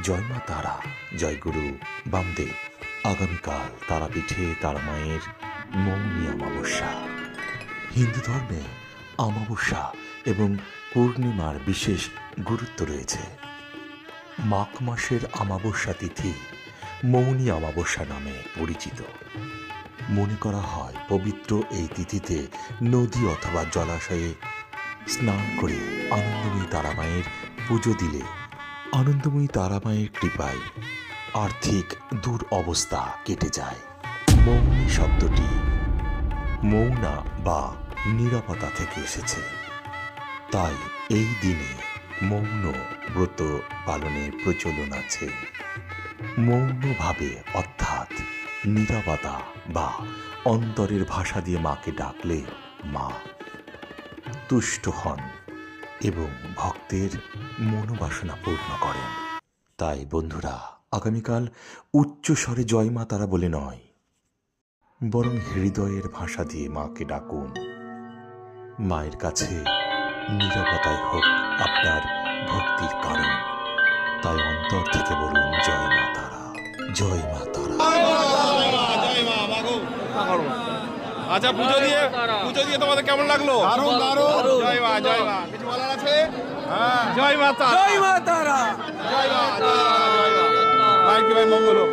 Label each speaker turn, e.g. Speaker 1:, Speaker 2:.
Speaker 1: জয় মা তারা, জয় গুরু বামদেব। আগামীকাল তারাপীঠে তারা মায়ের মৌনী অমাবস্যা। হিন্দু ধর্মে অমাবস্যা এবং পূর্ণিমার বিশেষ গুরুত্ব রয়েছে। মাঘ মাসের অমাবস্যা তিথি মৌনী অমাবস্যা নামে পরিচিত। মনে করা হয় পবিত্র এই তিথিতে নদী অথবা জলাশয়ে স্নান করে আনন্দময়ী তারামায়ের পুজো দিলে আনন্দময়ী তারামায়ের কৃপায় আর্থিক দুরবস্থা কেটে যায়। মৌনী শব্দটি মৌনা বা নীরবতা থেকে এসেছে। তাই এই দিনে মৌন ব্রত পালনের প্রচলন আছে। মৌনভাবে অর্থাৎ নীরবতা বা অন্তরের ভাষা দিয়ে মাকে ডাকলে মা তুষ্ট হন এবং ভক্তের মনোবাসনা পূর্ণ করেন। তাই বন্ধুরা, আগামীকাল উচ্চ স্বরে জয় মা তারা বলে নয়, বরং হৃদয়ের ভাষা দিয়ে মাকে ডাকুন। মায়ের কাছে নীরবতায় হোক আপনার ভক্তির কারণ। তাই অন্তর থেকে বলুন জয় মা তারা, জয় মা তারা।
Speaker 2: আচ্ছা, পুজো দিয়ে তোমাদের কেমন লাগলো? জয় মা, জয় মা। কিছু বলার আছে? জয় মা তারা, জয় মা তারা, জয় মা, জয় মা। ভাই কি ভাই মঙ্গল হোক।